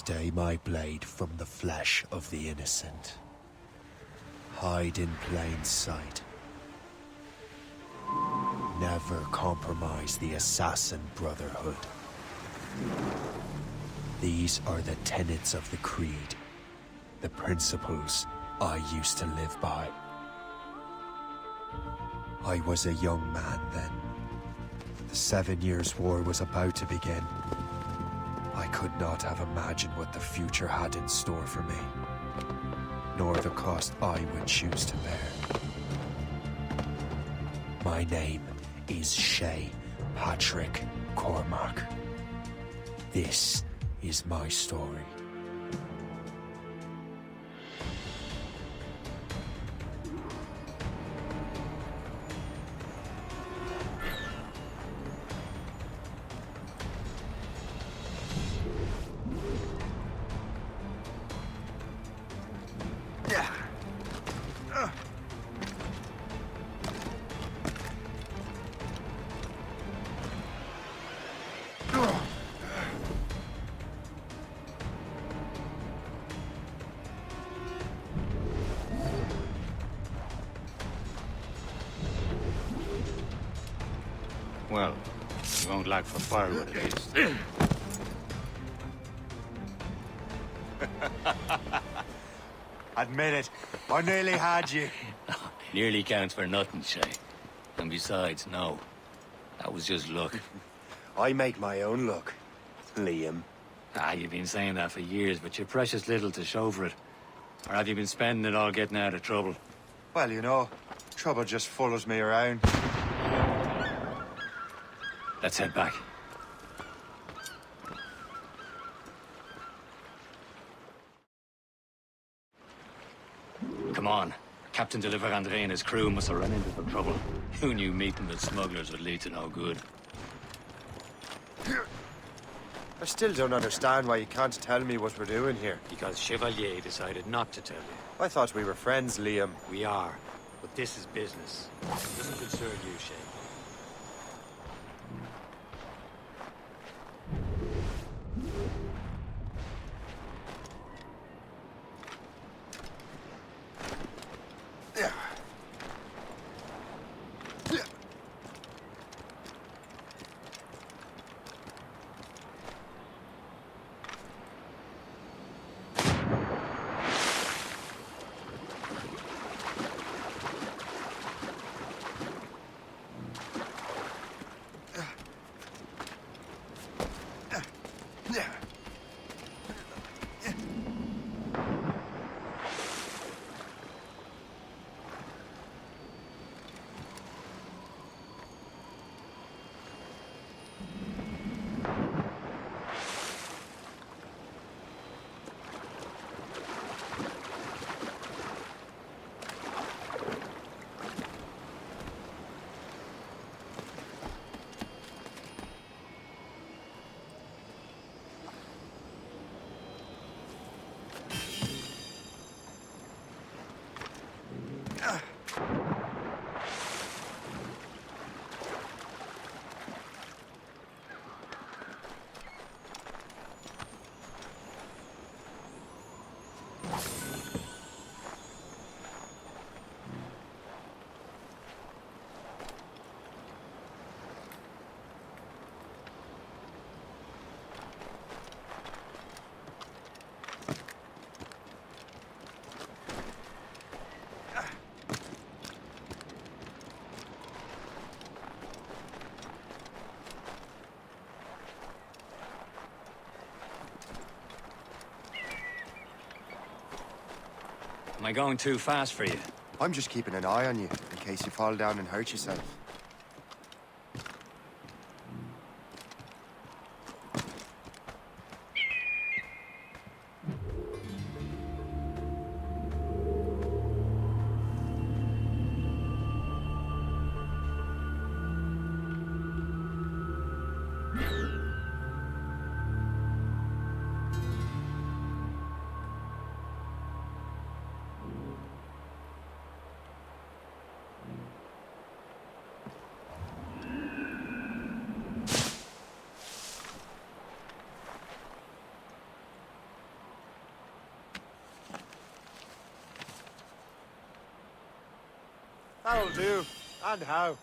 Stay my blade from the flesh of the innocent. Hide in plain sight. Never compromise the Assassin Brotherhood. These are the tenets of the Creed, the principles I used to live by. I was a young man then. The 7 Years' War was about to begin. I could not have imagined what the future had in store for me, nor the cost I would choose to bear. My name is Shay Patrick Cormac. This is my story. Well, you won't lack for firewood, at least. Admit it, I nearly had you. Nearly counts for nothing, Shay. And besides, no. That was just luck. I make my own luck, Liam. You've been saying that for years, but you're precious little to show for it. Or have you been spending it all getting out of trouble? Well, you know, trouble just follows me around. Let's head back. Come on. Captain de Andre and his crew must have run into some trouble. Who knew meeting with smugglers would lead to no good? I still don't understand why you can't tell me what we're doing here. Because Chevalier decided not to tell you. I thought we were friends, Liam. We are, but this is business. It doesn't concern you, Shay. Am I going too fast for you? I'm just keeping an eye on you, in case you fall down and hurt yourself. That'll do. And how?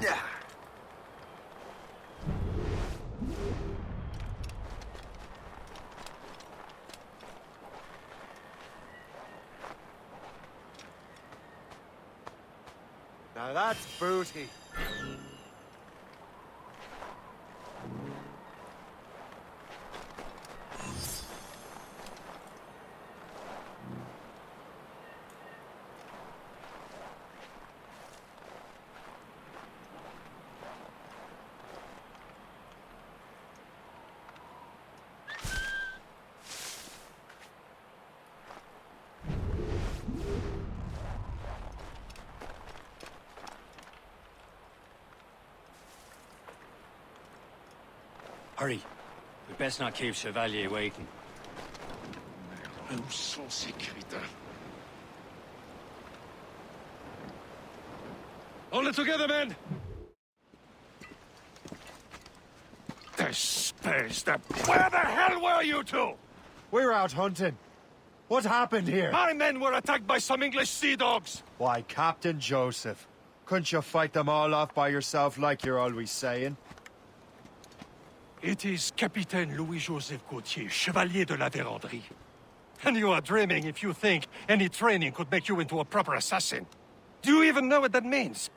Yeah. Now that's booty. Hurry. We'd best not keep Chevalier waiting. Où sont ces crétins? Hold it together, men! There's the... Where the hell were you two? We're out hunting. What happened here? My men were attacked by some English sea dogs. Why, Captain Joseph. Couldn't you fight them all off by yourself like you're always saying? It is Capitaine Louis-Joseph Gauthier, Chevalier de la Vérendrye. And you are dreaming if you think any training could make you into a proper assassin. Do you even know what that means?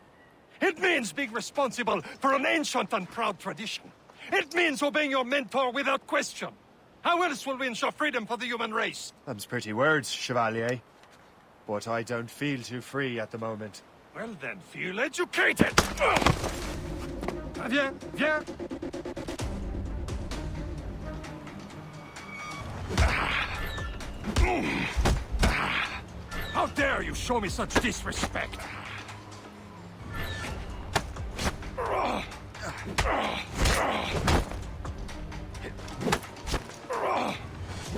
It means being responsible for an ancient and proud tradition. It means obeying your mentor without question. How else will we ensure freedom for the human race? Them's pretty words, Chevalier. But I don't feel too free at the moment. Well then, feel educated! Viens, viens! How dare you show me such disrespect?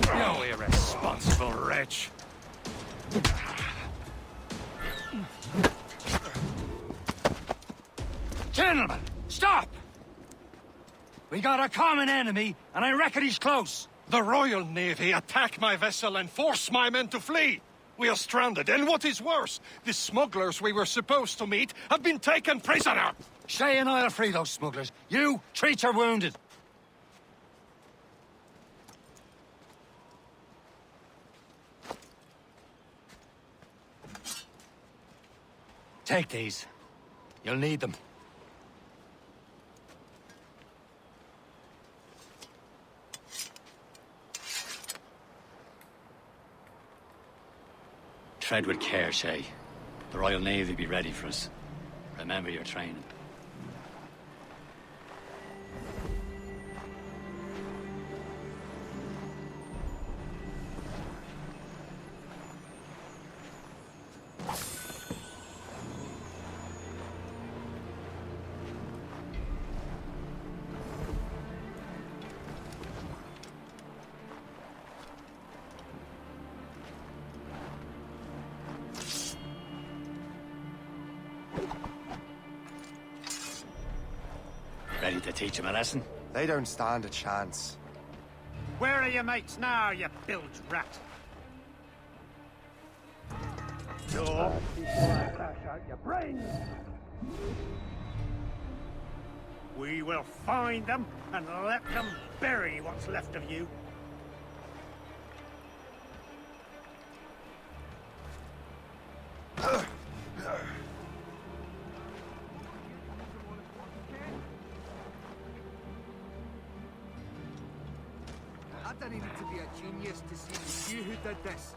You irresponsible wretch! Gentlemen, stop! We got a common enemy, and I reckon he's close. The Royal Navy attack my vessel and force my men to flee. We are stranded, and what is worse, the smugglers we were supposed to meet have been taken prisoner. Shay and I'll free those smugglers. You, treat your wounded. Take these. You'll need them. Tread with care, Shay. The Royal Navy be ready for us. Remember your training. Ready to teach him a lesson? They don't stand a chance. Where are your mates now, you bilge rat? Door before I crash out your brains! We will find them and let them bury what's left of you. I don't need to be a genius to see it's you who did this.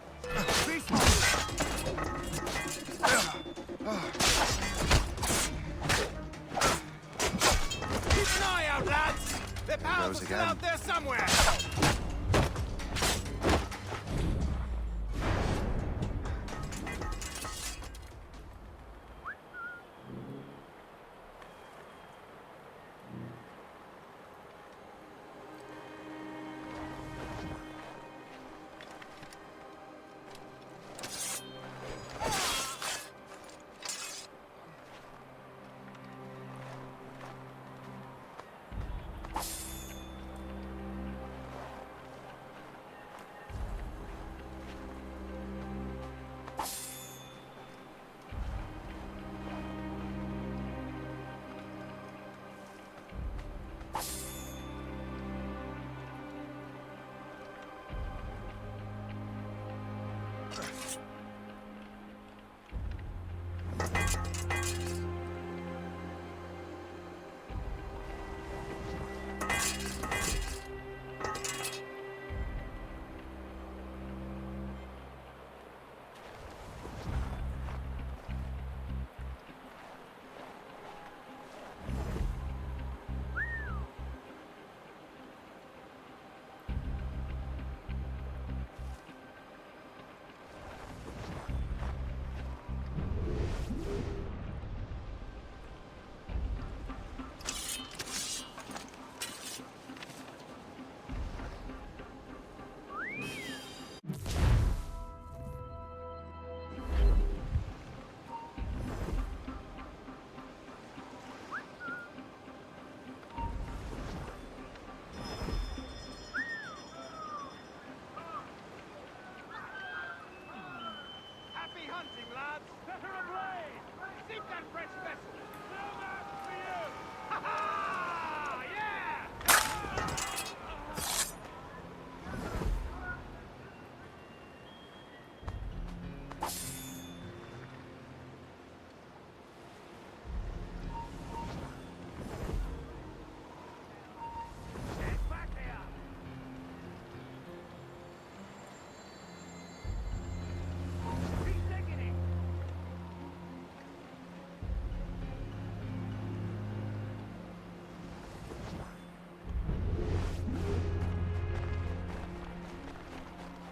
Keep an eye out, lads! The pals are still out there somewhere!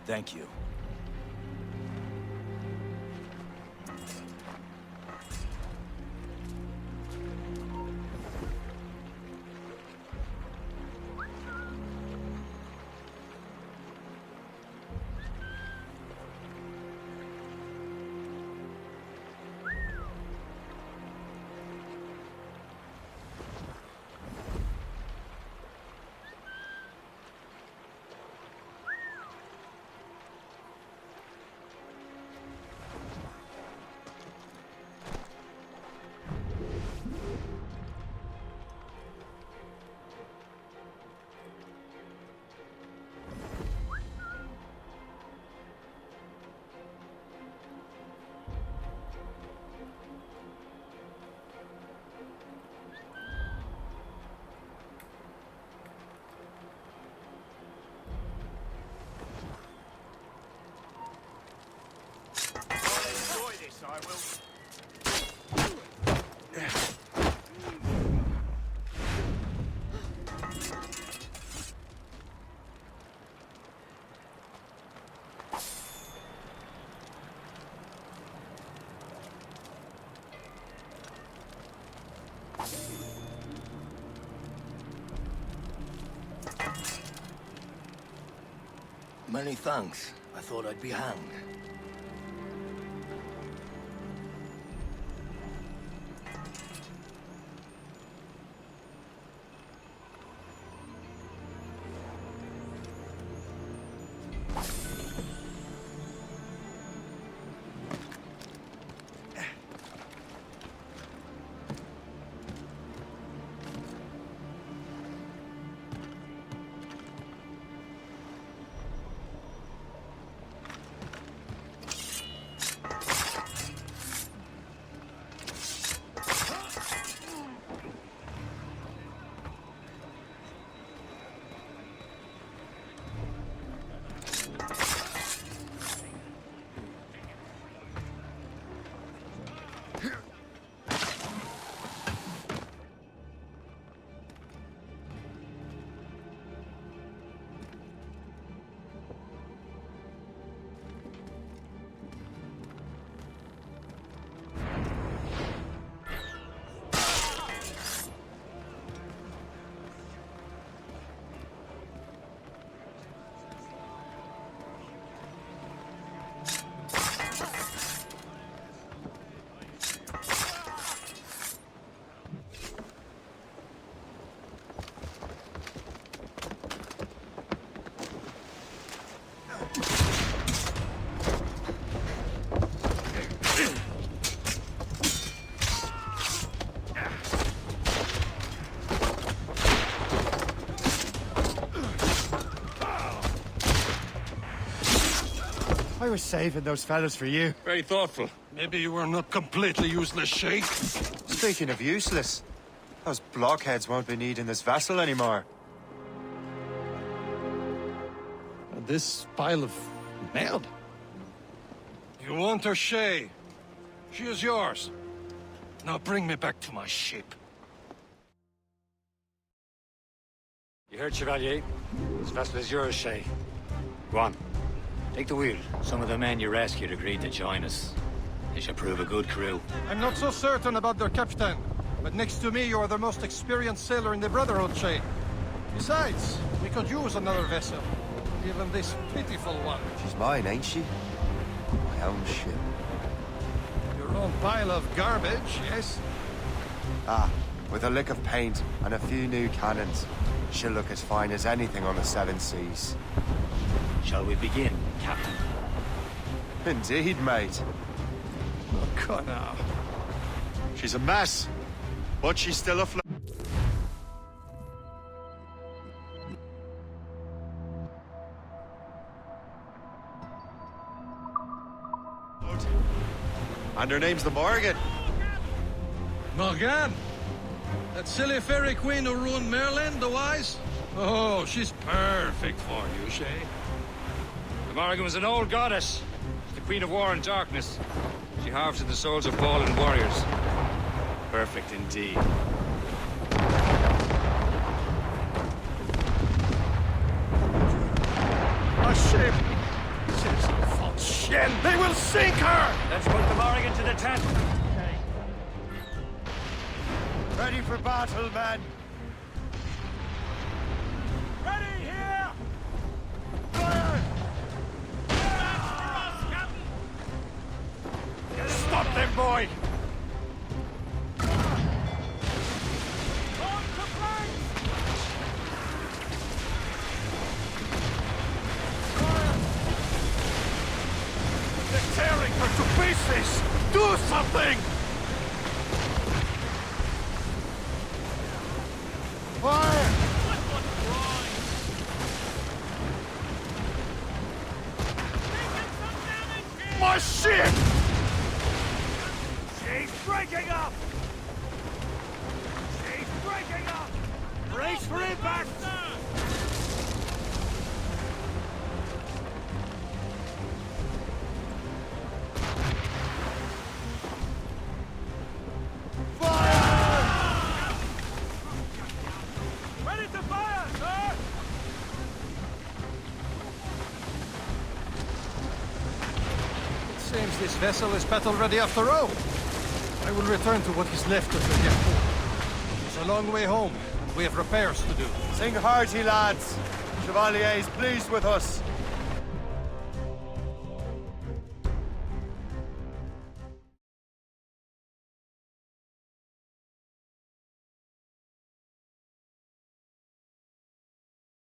Thank you. I will. Many thanks. I thought I'd be hanged. I was saving those fellas for you. Very thoughtful. Maybe you were not completely useless, Sheikh. Speaking of useless, those blockheads won't be needing this vessel anymore. This pile of merde. You want her, Shay? She is yours. Now bring me back to my ship. You heard, Chevalier? This vessel is yours, Shay. Go on. Take the wheel. Some of the men you rescued agreed to join us. They should prove a good crew. I'm not so certain about their captain, but next to me you are the most experienced sailor in the Brotherhood, Shay. Besides, we could use another vessel. Even this pitiful one. She's mine, ain't she? My own ship. Your own pile of garbage, yes? Ah, with a lick of paint and a few new cannons, she'll look as fine as anything on the Seven Seas. Shall we begin, Captain? Indeed, mate. Oh, God, now. She's a mess, but she's still afloat. And her name's the Morgan. Morgan? That silly fairy queen who ruined Merlin, the Wise? Oh, she's perfect for you, Shay. The Morrigan was an old goddess. She's the Queen of War and Darkness. She harvested the souls of fallen warriors. Perfect indeed. A ship! Etienne! They will sink her! Let's put the Morrigan to the test. Ready for battle, men! Ready here! Fire! Stop them, boy! On to flanks! They're tearing her to pieces! Do something! Fire! My ship! She's breaking up! She's breaking up! Brace for impact! Fire! Ready to fire, sir! It seems this vessel is battle-ready after all. I will return to what is left of the Yaku. It's a long way home, and we have repairs to do. Sing hearty, lads. Chevalier is pleased with us.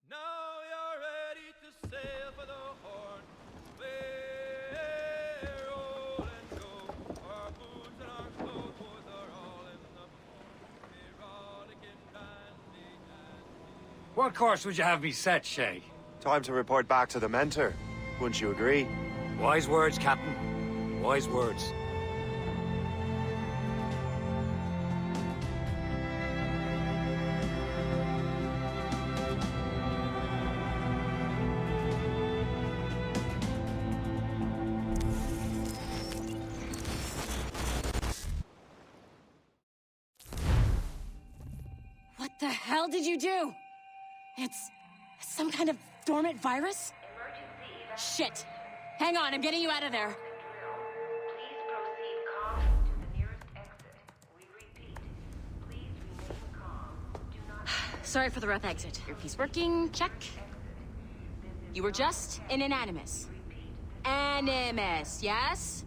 Now you're ready to sail for the Horn. We're roll and go. Our boots and our clothes are all in the morn. We're rollicking dandy, dandy. What course would you have me set, Shay? Time to report back to the mentor. Wouldn't you agree? Wise words, Captain. Wise words. What the hell did you do? It's some kind of dormant virus? Shit. Hang on, I'm getting you out of there. Please proceed calmly to the nearest exit. We repeat, please remain calm. Do not... Sorry for the rough exit. Earpiece working, check. You were just in an Animus. Animus, yes?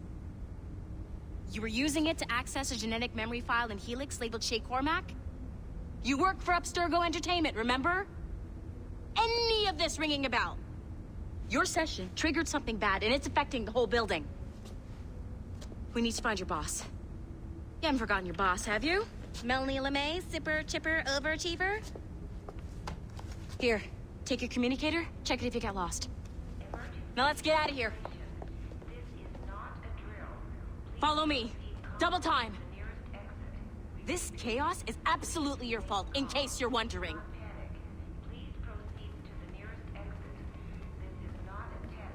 You were using it to access a genetic memory file in Helix labeled Shay Cormac? You work for Abstergo Entertainment, remember? Any of this ringing a bell? Your session triggered something bad, and it's affecting the whole building. We need to find your boss. You haven't forgotten your boss, have you? Melanie LeMay, zipper, chipper, overachiever? Here, take your communicator, check it if you get lost. Now let's get out of here. This is not a drill. Please Follow me. Double time. to the nearest exit. This chaos is absolutely your fault, in case you're wondering. Panic. Please proceed to the nearest exit. This is not a test.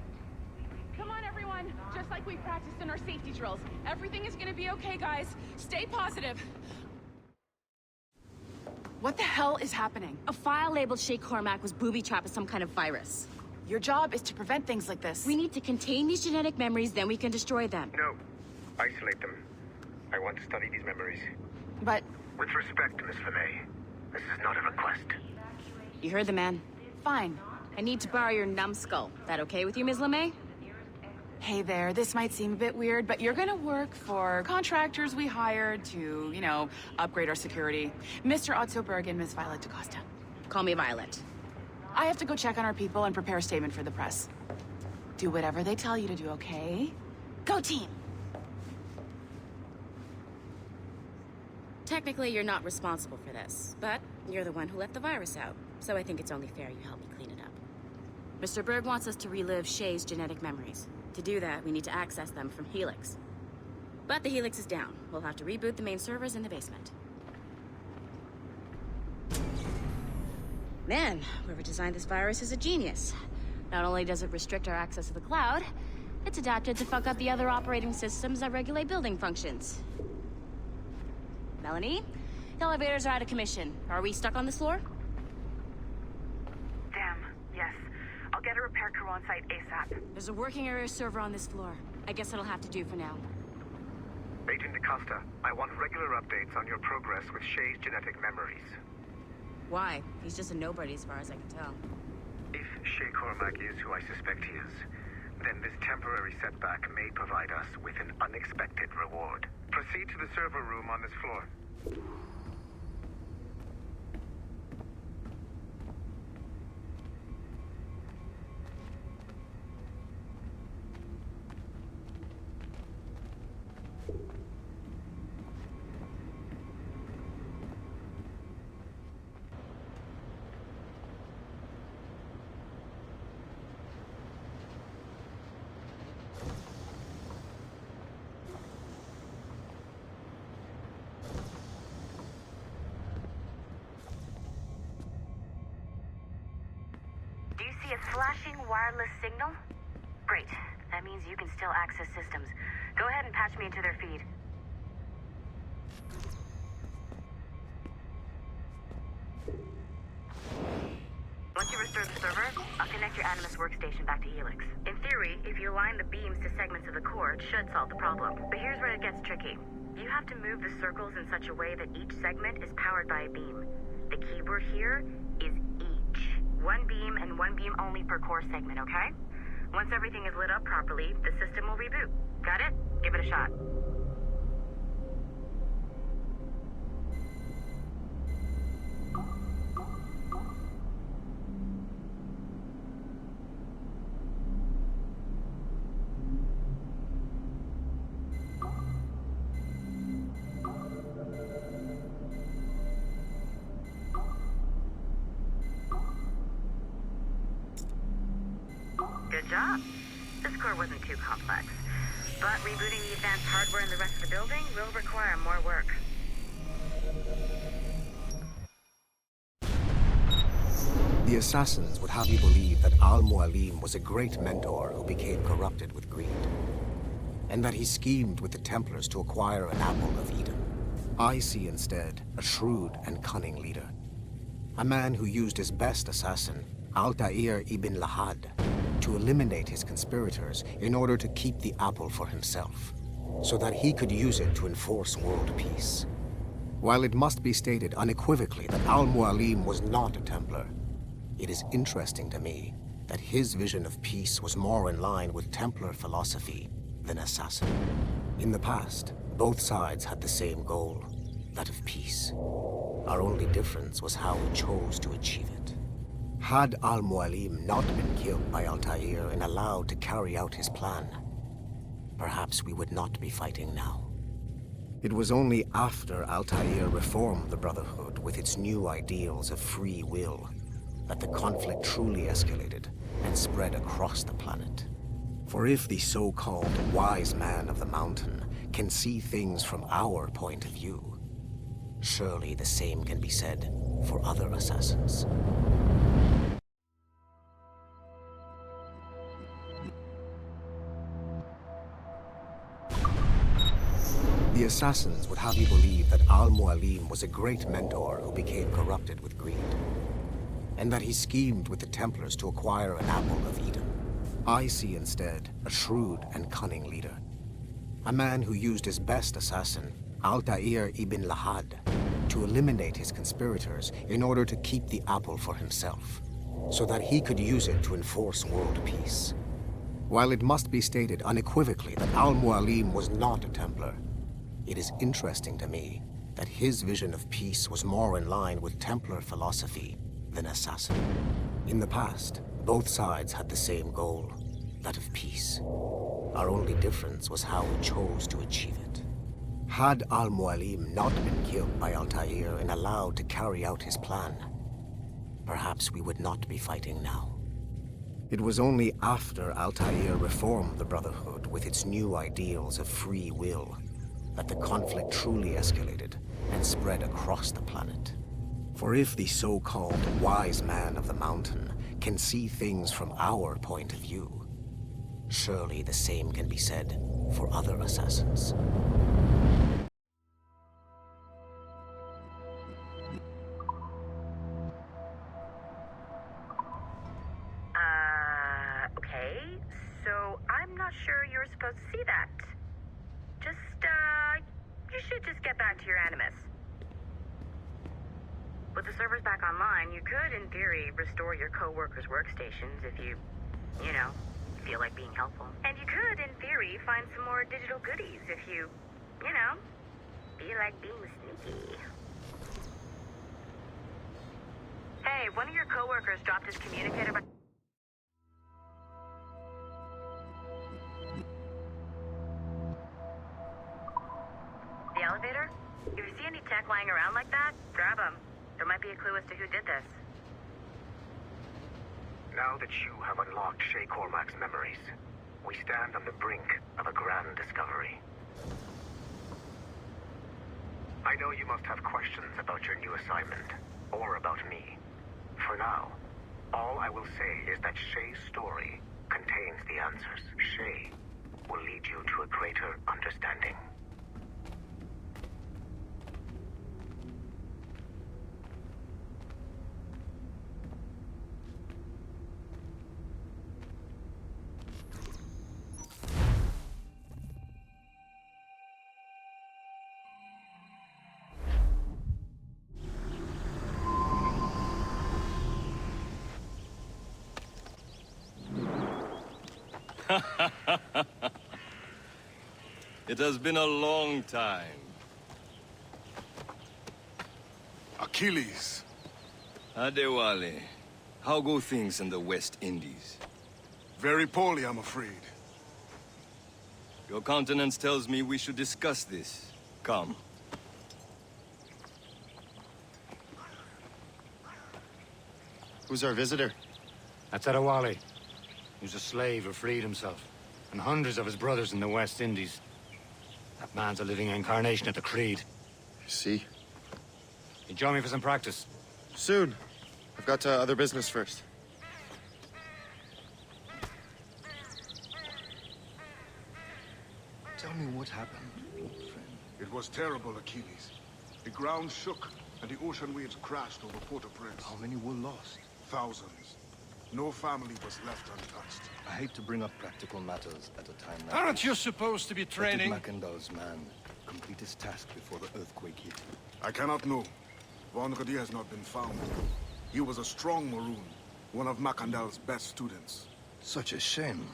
We repeat, Come on, everyone. Just like we practiced in our safety drills. Everything is gonna be okay, guys. Stay positive. What the hell is happening? A file labeled Shay Cormac was booby-trapped with some kind of virus. Your job is to prevent things like this. We need to contain these genetic memories, then we can destroy them. No. Isolate them. I want to study these memories. But With respect, Miss LeMay, this is not a request. You heard the man. fine. I need to borrow your numbskull. That okay with you, Ms. LeMay? Hey there, this might seem a bit weird, but you're gonna work for contractors we hired to, you know, upgrade our security. Mr. Otto Berg and Miss Violet DaCosta. Call me Violet. I have to go check on our people and prepare a statement for the press. Do whatever they tell you to do, okay? Go team! Technically, you're not responsible for this, but you're the one who let the virus out, so I think it's only fair you help me clean it up. Mr. Berg wants us to relive Shay's genetic memories. To do that, we need to access them from Helix. But the Helix is down. We'll have to reboot the main servers in the basement. Man, whoever designed this virus is a genius. Not only does it restrict our access to the cloud, it's adapted to fuck up the other operating systems that regulate building functions. Melanie, the elevators are out of commission. Are we stuck on this floor? Damn, yes. I'll get a repair crew crew on site ASAP. There's a working area server on this floor. I guess that'll have to do for now. Agent DaCosta, I want regular updates on your progress with Shay's genetic memories. Why? He's just a nobody as far as I can tell. If Shay Cormac is who I suspect he is, then this temporary setback may provide us with an unexpected reward. Proceed to the server room on this floor. Do you see a flashing wireless signal? Great. That means you can still access systems. Go ahead and patch me into their feed. Once you restore the server, I'll connect your Animus workstation back to Helix. In theory, if you align the beams to segments of the core, it should solve the problem. But here's where it gets tricky. You have to move the circles in such a way that each segment is powered by a beam. The keyword here is each. One beam and one beam only per core segment, okay? Once everything is lit up properly, the system will reboot. Got it? Give it a shot. Good job. This core wasn't too complex. But rebooting the advanced hardware in the rest of the building will require more work. The assassins would have you believe that Al-Mualim was a great mentor who became corrupted with greed, and that he schemed with the Templars to acquire an apple of Eden. I see instead a shrewd and cunning leader, a man who used his best assassin, Altair ibn Lahad, to eliminate his conspirators in order to keep the apple for himself, so that he could use it to enforce world peace. While it must be stated unequivocally that Al-Mualim was not a Templar, it is interesting to me that his vision of peace was more in line with Templar philosophy than assassin. In the past, both sides had the same goal, that of peace. Our only difference was how we chose to achieve it. Had Al-Mualim not been killed by Altair and allowed to carry out his plan, perhaps we would not be fighting now. It was only after Altair reformed the Brotherhood with its new ideals of free will that the conflict truly escalated and spread across the planet. For if the so-called wise man of the mountain can see things from our point of view, surely the same can be said for other assassins. The assassins would have you believe that Al-Mualim was a great mentor who became corrupted with greed, and that he schemed with the Templars to acquire an apple of Eden. I see instead a shrewd and cunning leader, a man who used his best assassin, Altair ibn Lahad, to eliminate his conspirators in order to keep the apple for himself, so that he could use it to enforce world peace. While it must be stated unequivocally that Al-Mualim was not a Templar, it is interesting to me that his vision of peace was more in line with Templar philosophy than assassin. In the past, both sides had the same goal, that of peace. Our only difference was how we chose to achieve it. Had Al-Mualim not been killed by Altair and allowed to carry out his plan, perhaps we would not be fighting now. It was only after Altair reformed the Brotherhood with its new ideals of free will that the conflict truly escalated and spread across the planet. For if the so-called wise man of the mountain can see things from our point of view, surely the same can be said for other assassins. not sure you're supposed to see that. You should just get back to your Animus. With the servers back online, you could, in theory, restore your co-workers' workstations if you feel like being helpful. And you could, in theory, find some more digital goodies if you feel like being sneaky. Hey, one of your co-workers dropped his communicator by... The elevator? If you see any tech lying around like that, grab them. There might be a clue as to who did this. Now that you have unlocked Shay Cormac's memories, we stand on the brink of a grand discovery. I know you must have questions about your new assignment, or about me. For now, all I will say is that Shay's story contains the answers. Shay will lead you to a greater understanding. It has been a long time. Achilles. Adewale, how go things in the West Indies? Very poorly, I'm afraid. Your countenance tells me we should discuss this. Come. Who's our visitor? That's Adewale. He was a slave who freed himself, and hundreds of his brothers in the West Indies. That man's a living incarnation of the Creed. See? You join me for some practice? Soon. I've got other business first. Tell me what happened, old friend. It was terrible, Achilles. The ground shook, and the ocean waves crashed over Port-au-Prince. How many were lost? Thousands. No family was left untouched. I hate to bring up practical matters at a time like Aren't this. you supposed to be training? But did Macandal's man complete his task before the earthquake hit? I cannot know. Vonredi has not been found. He was a strong Maroon, one of Macandal's best students. Such a shame.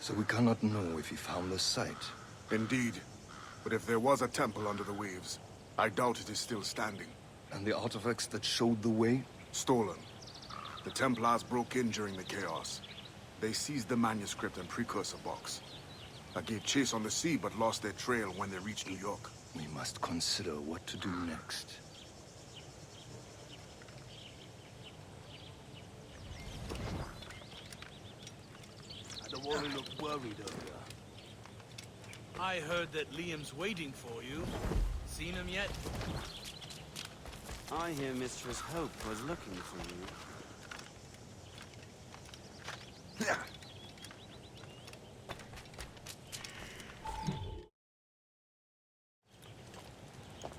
So we cannot know if he found the site. Indeed. But if there was a temple under the waves, I doubt it is still standing. And the artifacts that showed the way? Stolen. The Templars broke in during the chaos. They seized the manuscript and precursor box. I gave chase on the sea, but lost their trail when they reached New York. We must consider what to do next. I don't want to look worried earlier. I heard that Liam's waiting for you. Seen him yet? I hear Mistress Hope was looking for you.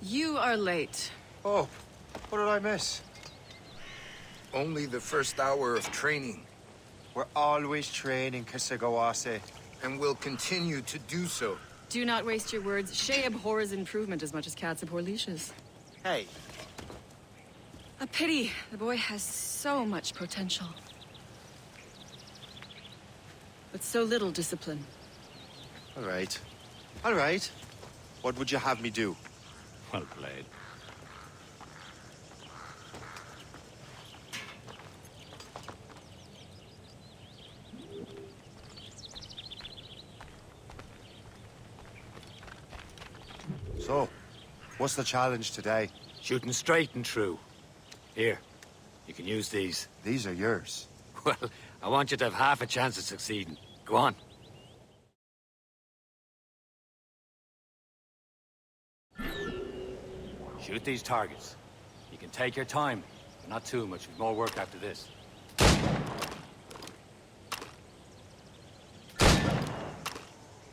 You are late. Oh, what did I miss? Only the first hour of training. We're always training, Kisagawase. And will continue to do so. Do not waste your words. Shay abhors improvement as much as cats abhor leashes. Hey. A pity. The boy has so much potential. But so little discipline. All right. All right. What would you have me do? Well played. So, what's the challenge today? Shooting straight and true. Here, you can use these. These are yours. Well, I want you to have half a chance of succeeding. Go on. Shoot these targets. You can take your time, but not too much. We've more work after this.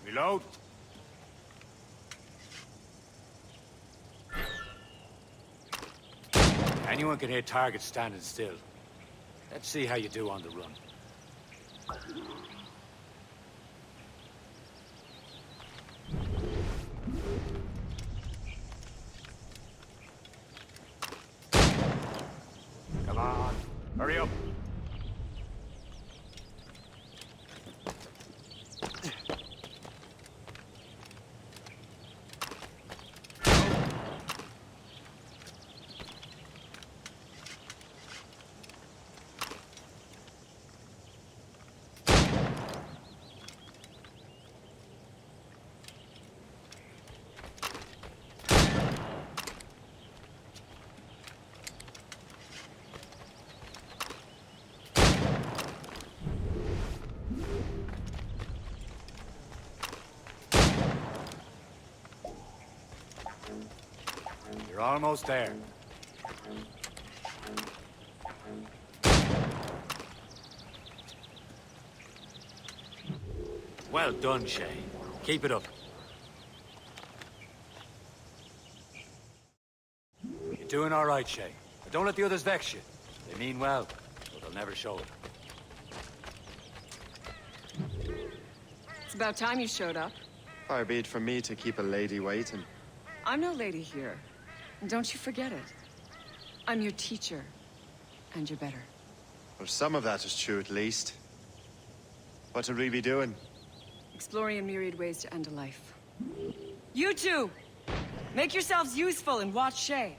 Reload. Anyone can hit targets standing still. Let's see how you do on the run. You're almost there. Well done, Shay. Keep it up. You're doing all right, Shay. But don't let the others vex you. They mean well, but they'll never show it. It's about time you showed up. Far be it from me to keep a lady waiting. I'm no lady here. And don't you forget it. I'm your teacher. And you're better. Well, some of that is true at least. What would we be doing? Exploring a myriad ways to end a life. You two! Make yourselves useful and watch Shay.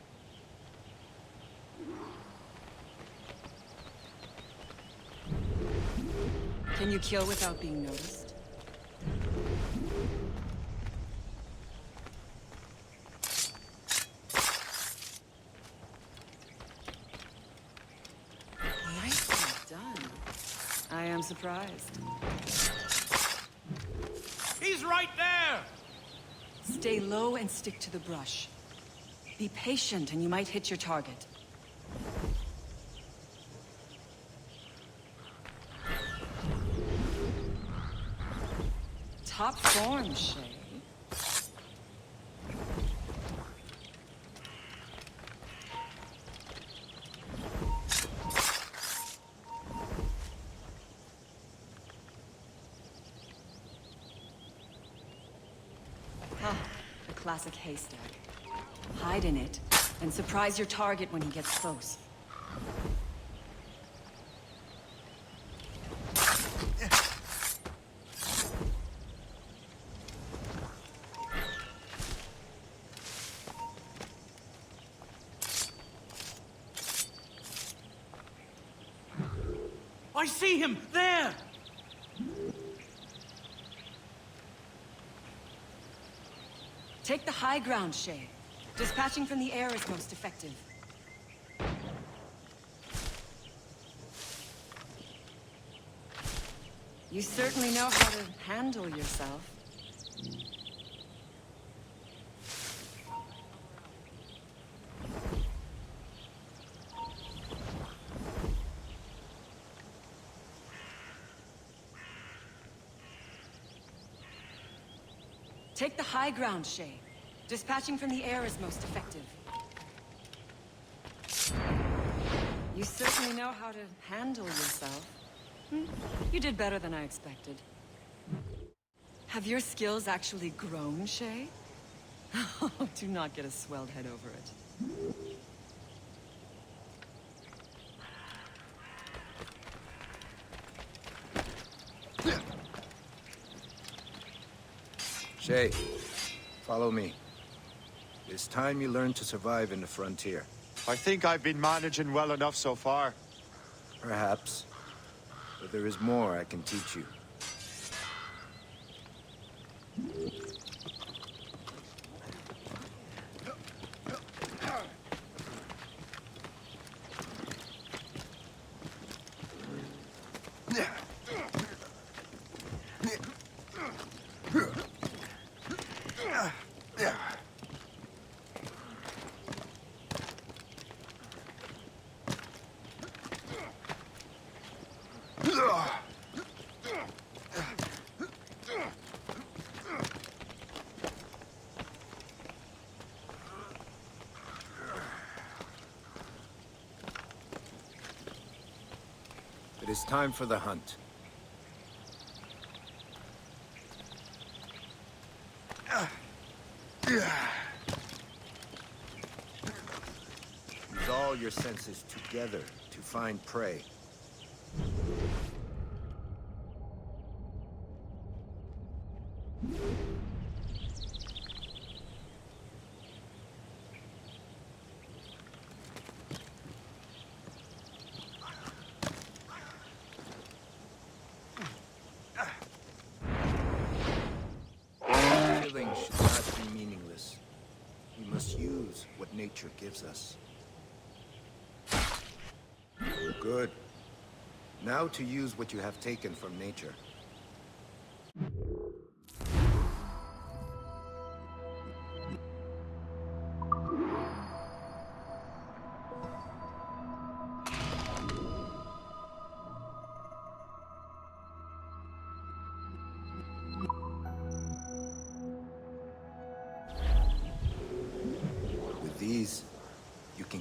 Can you kill without being noticed? Nicely done. I am surprised. He's right there! Stay low and stick to the brush. Be patient and you might hit your target. Top form, Shay. Ah, the classic haystack. Hide in it, and surprise your target when he gets close. I see him! There! Take the high ground, Shay. Dispatching from the air is most effective. You certainly know how to handle yourself. Take the high ground, Shay. Dispatching from the air is most effective. You certainly know how to handle yourself. You did better than I expected. Have your skills actually grown, Shay? Do not get a swelled head over it. Shay, follow me. It's time you learn to survive in the frontier. I think I've been managing well enough so far. Perhaps. But there is more I can teach you. It is time for the hunt. Use all your senses together to find prey. Killing should not be meaningless. We must use what nature gives us. Good. Now to use what you have taken from nature.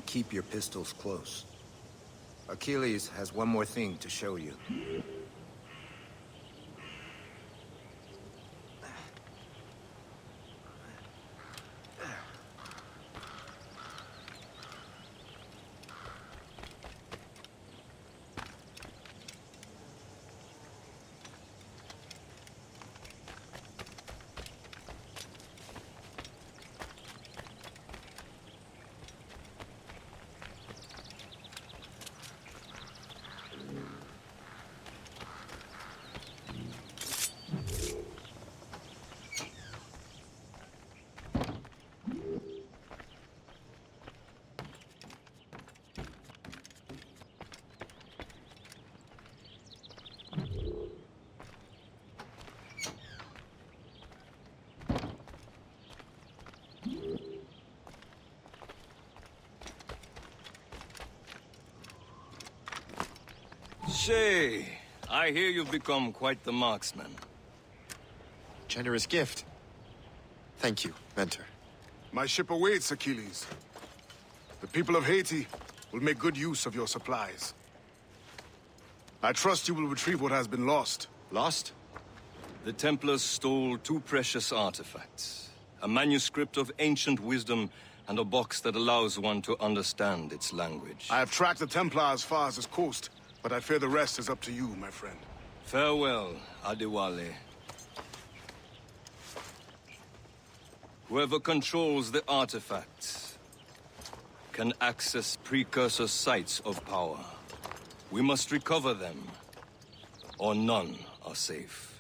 keep your pistols close. Achilles has one more thing to show you. Shay, I hear you've become quite the marksman. Generous gift. Thank you, Mentor. My ship awaits, Achilles. The people of Haiti will make good use of your supplies. I trust you will retrieve what has been lost. Lost? The Templars stole 2 precious artifacts. A manuscript of ancient wisdom and a box that allows one to understand its language. I have tracked the Templar as far as this coast, but I fear the rest is up to you, my friend. Farewell, Adewale. Whoever controls the artifacts can access precursor sites of power. We must recover them, or none are safe.